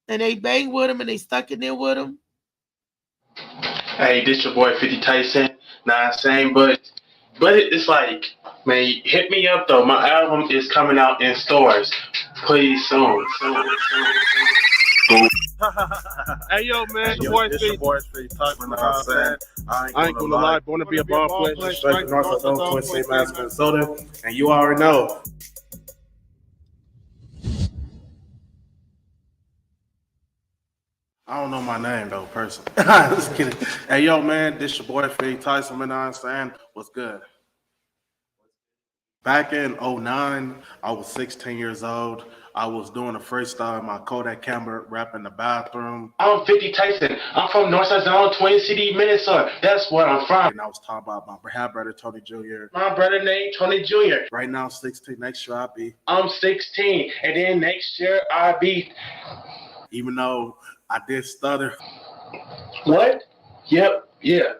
and they banged with him, and they stuck in there with him. Hey, this your boy 50 Tyson. Nah, same, but it's like, man, hit me up though. My album is coming out in stores. Please, soon. Hey yo, man, the boy Speed talking about saying I ain't gonna lie, born to be a ball player, straight north of Twin City, Minnesota, and you already know. I don't know my name though, personally. Just kidding. Hey yo, man, this your boy Speed Tyson, man. I understand what's good. Back in 2009, I was 16 years old. I was doing a freestyle in my Kodak camera, rapping in the bathroom. I'm 50 Tyson. I'm from Northside Zone, Twin City, Minnesota. That's where I'm from. And I was talking about my half brother, Tony Jr. My brother named Tony Jr. Right now, 16. Next year, I'll be. I'm 16. And then next year, I'll be. Even though I did stutter. What? Yep. Yeah,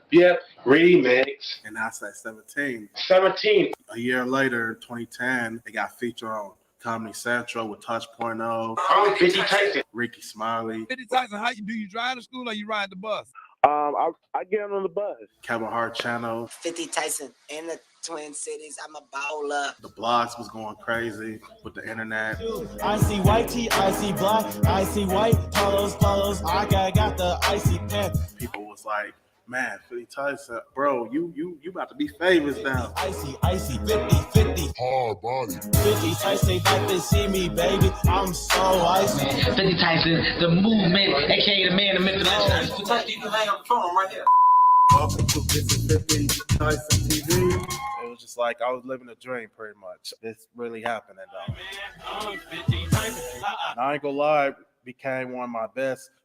remix. And that's at 17. 17. A year later, 2010, they got featured on Comedy Central with Touch.0. I'm 50 Tyson. Ricky Smiley. 50 Tyson, do you drive to school or you ride the bus? I get on the bus. Kevin Hart Channel. 50 Tyson in the Twin Cities. I'm a bowler. The blogs was going crazy with the internet. I see white tee, I see black, I see white polos. I got the icy pen. People was like, man, 50 Tyson, bro, you about to be famous now. Icy, 50. Hard body. 50 Tyson, like to see me, baby. I'm so icy. 50 Tyson, the movement, aka the man, the myth, the legend. Mr. Tyson, you can hang up the phone right here. Welcome to This is 50 Tyson TV. It was just like I was living a dream pretty much. It's really happening though. And I ain't gonna lie, became one of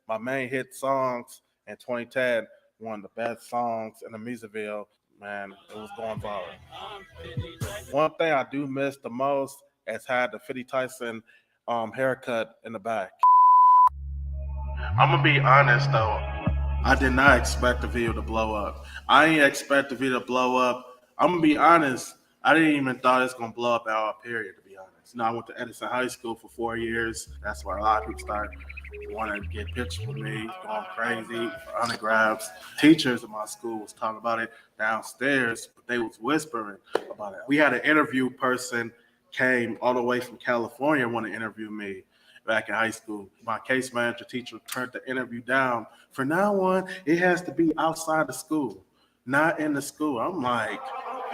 my main hit songs in 2010. One of the best songs in the Musicville. Man, it was going viral. One thing I do miss the most is had the 50 Tyson haircut in the back. I'm gonna be honest though, I did not expect the video to blow up. I didn't expect the video to blow up. I'm gonna be honest, I didn't even thought it's gonna blow up at all, period, to be honest. I went to Edison High School for 4 years. That's where a lot of people started wanting to get pictures with me, going crazy for autographs. Teachers in my school was talking about it downstairs, but they was whispering about it. We had an interview person came all the way from California and wanted to interview me back in high school. My case manager teacher turned the interview down. From now on, it has to be outside the school, not in the school. I'm like,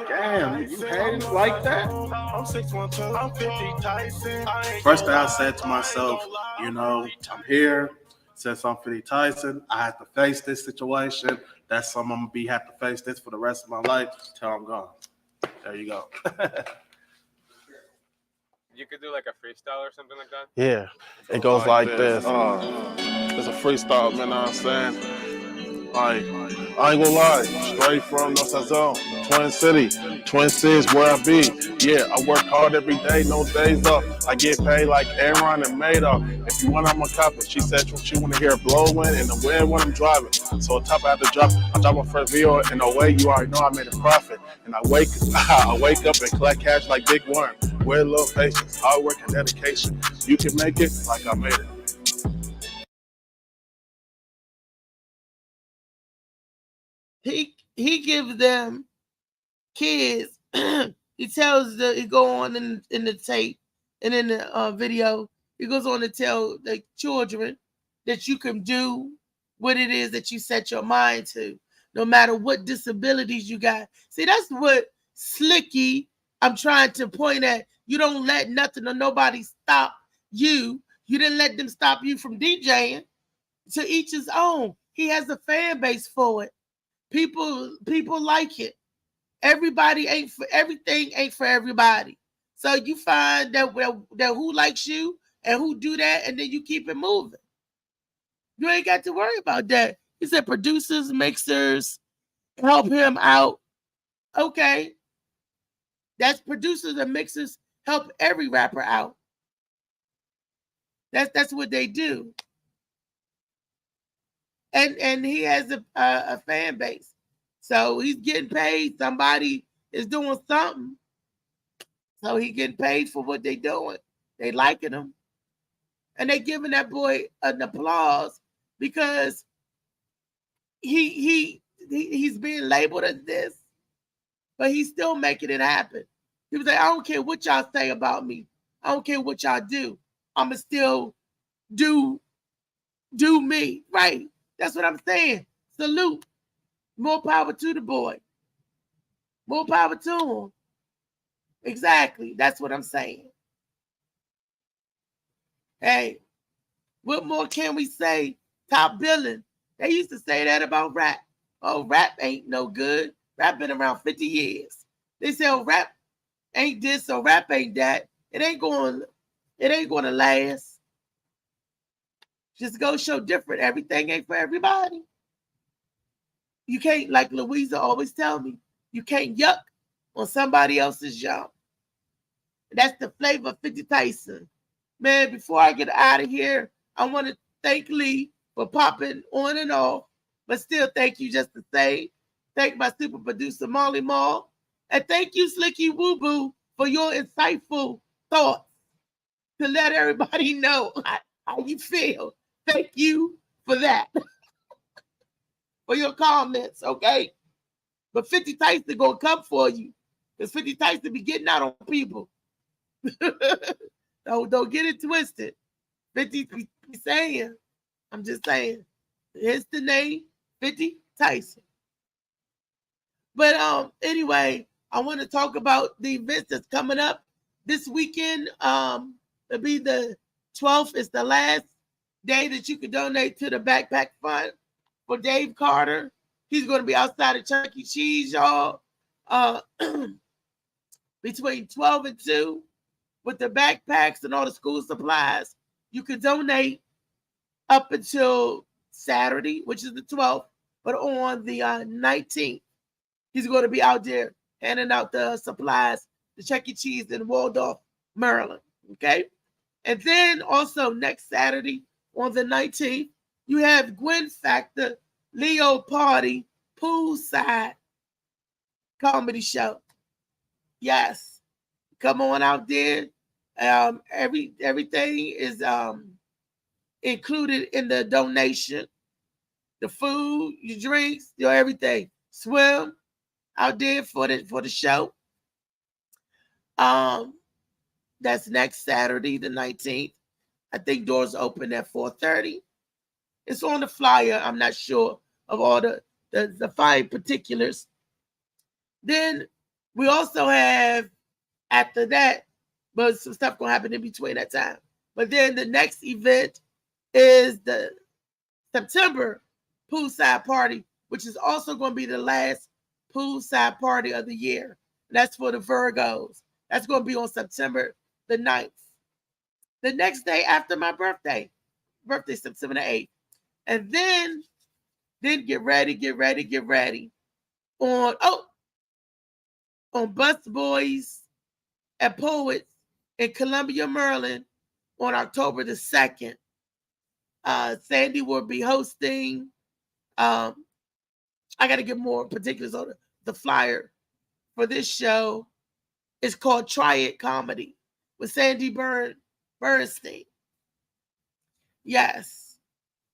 damn, you hating like that? I'm 6'1", I'm 50 Tyson. First thing I said to myself, I'm here. Since I'm 50 Tyson, I have to face this situation. That's something I'm gonna have to face this for the rest of my life till I'm gone. There you go. You could do like a freestyle or something like that? Yeah, it goes like this. It's a freestyle, man, you know what I'm saying? Like, I ain't gonna lie, straight from North Zone, Twin Cities where I be. Yeah, I work hard every day, no days off. I get paid like Aaron and Madoff. If you want, I'm a copper. She said she want to hear blowing and the wind when I'm driving. So on top, I have to drop my first video in a way you already know I made a profit. And I wake up and collect cash like Big Worm. With a little patience, hard work and dedication. You can make it like I made it. He gives them kids. He go on in the tape and in the video. He goes on to tell the children that you can do what it is that you set your mind to, no matter what disabilities you got. See, that's what Slicky I'm trying to point at. You don't let nothing or nobody stop you. You didn't let them stop you from DJing. To each his own. He has a fan base for it. People like it. Everything ain't for everybody. So you find that who likes you and who do that, and then you keep it moving. You ain't got to worry about that. He said producers, mixers, help him out. Okay. That's producers and mixers help every rapper out. That's what they do. And he has a fan base. So he's getting paid. Somebody is doing something. So he getting paid for what they doing. They liking him. And they giving that boy an applause because he's being labeled as this, but he's still making it happen. He was like, I don't care what y'all say about me. I don't care what y'all do. I'ma still do me. Right. That's what I'm saying. Salute. More power to the boy. More power to him. Exactly. That's what I'm saying. Hey, what more can we say? Top billing. They used to say that about rap. Oh, rap ain't no good. Rap been around 50 years. They say, oh, rap ain't this, so rap ain't that. It ain't going to last. Just go show different. Everything ain't for everybody. You can't, like Louisa always tell me, you can't yuck on somebody else's jump. That's the flavor of 50 Tyson. Man, before I get out of here, I want to thank Lee for popping on and off But still, thank you just to say. Thank my super producer, Molly Mall. And thank you, Slicky Woo Boo, for your insightful thoughts to let everybody know how you feel. Thank you for that. For your comments, okay? But 50 Tyson gonna come for you. Because 50 Tyson be getting out on people. Don't get it twisted. 50 be saying, I'm just saying, here's the name, 50 Tyson. But anyway, I want to talk about the events that's coming up this weekend. It'll be the 12th. It's the last day that you can donate to the Backpack Fund for Dave Carter. He's going to be outside of Chuck E. Cheese, y'all, between 12 and 2 with the backpacks and all the school supplies. You can donate up until Saturday, which is the 12th, but on the 19th, he's going to be out there handing out the supplies to Chuck E. Cheese in Waldorf, Maryland, okay? And then also next Saturday on the 19th, you have Gwen Factor Leo Party Poolside Comedy Show. Yes, come on out there. Everything is included in the donation. The food, your drinks, your everything. Swim out there for the show. That's next Saturday, the 19th. I think doors open at 4:30. It's on the flyer. I'm not sure of all the fine particulars. Then we also have, after that, but some stuff gonna happen in between that time. But then the next event is the September poolside party, which is also going to be the last poolside party of the year. And that's for the Virgos. That's going to be on September the 9th. The next day after my birthday September the 8th. And then get ready. On Bus Boys and Poets in Columbia, Maryland on October the 2nd. Sandy will be hosting. I got to get more particulars on the flyer for this show. It's called Try It Comedy with Sandy Bernstein. Yes,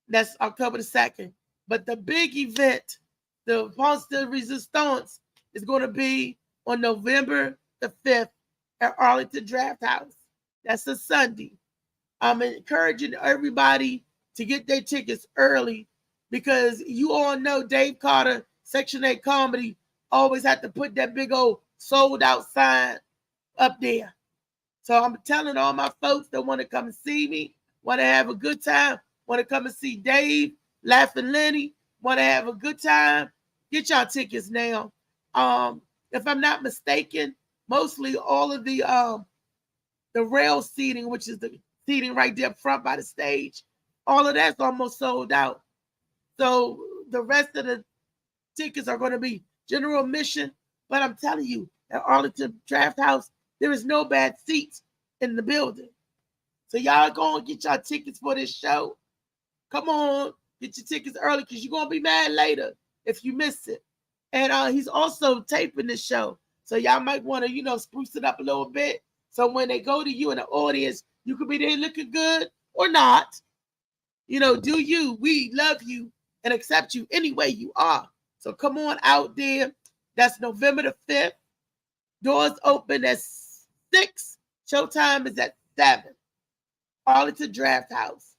that's October the 2nd. But the big event, the Ponce de Resistance, is going to be on November the 5th at Arlington Draft House. That's a Sunday. I'm encouraging everybody to get their tickets early because you all know Dave Carter, Section 8 Comedy, always have to put that big old sold out sign up there. So I'm telling all my folks that want to come and see me, want to have a good time, want to come and see Dave, Laughing Lenny, want to have a good time, get y'all tickets now. If I'm not mistaken, mostly all of the rail seating, which is the seating right there up front by the stage, all of that's almost sold out. So the rest of the tickets are going to be general admission. But I'm telling you, at Arlington Draft House, there is no bad seats in the building. So y'all go and get y'all tickets for this show. Come on, get your tickets early because you're going to be mad later if you miss it. And he's also taping this show. So y'all might want to, spruce it up a little bit. So when they go to you in the audience, you could be there looking good or not. Do you. We love you and accept you any way you are. So come on out there. That's November the 5th. Doors open at 6. Showtime is at 7. Arlington Draft House.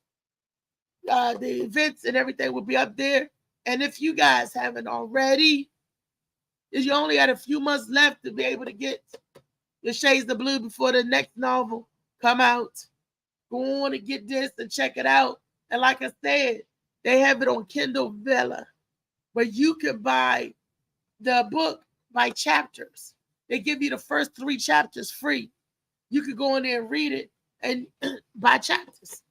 The events and everything will be up there. And if you guys haven't already, you only got a few months left to be able to get your Shades of Blue before the next novel come out. Go on and get this and check it out. And like I said, they have it on Kindle Vella, where you can buy the book by chapters. They give you the first 3 chapters free. You could go in there and read it and buy chapters.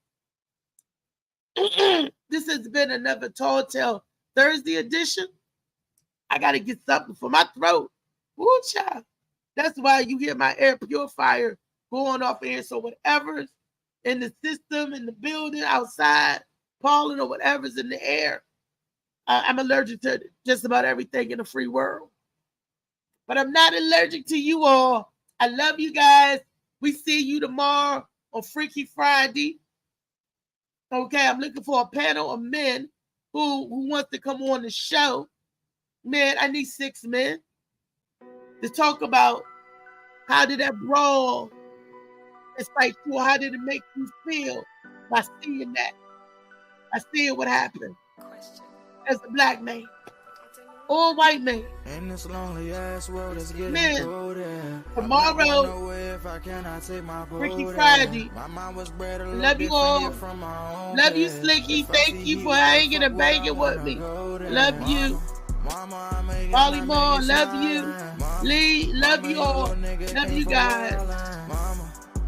This has been another Tall Tale Thursday edition. I got to get something for my throat. Woo, child. That's why you hear my air purifier going off here. So whatever's in the system, in the building, outside, pollen or whatever's in the air, I'm allergic to just about everything in the free world. But I'm not allergic to you all. I love you guys. We see you tomorrow on Freaky Friday. Okay, I'm looking for a panel of men who wants to come on the show. Man, I need 6 men to talk about how did that brawl incite you, how did it make you feel by seeing that, by seeing what happened as a black man or a white man. In this lonely ass world, it's getting Man, colder. tomorrow, Freaky Friday. Love you all. Love you, Slicky. Thank you for hanging and banging with me. Love you. Molly Moore, love you. Lee, love you all. Love you guys.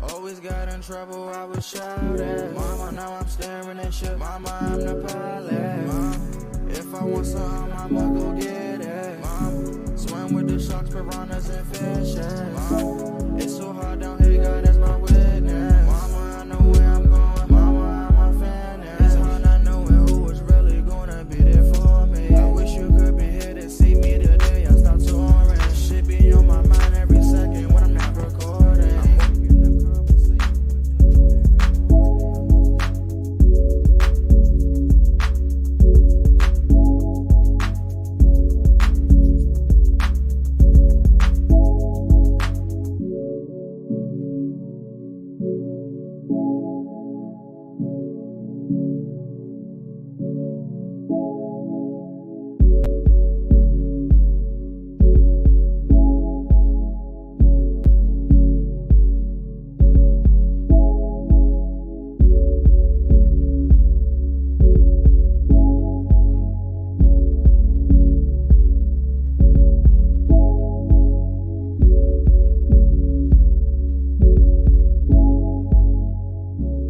Always got in trouble, I was shouted. Mama, now I'm staring at shit. Mama, I'm the pilot. If I want some, I'ma go get it. Swim with the sharks, piranhas, and fishes. It's so hard down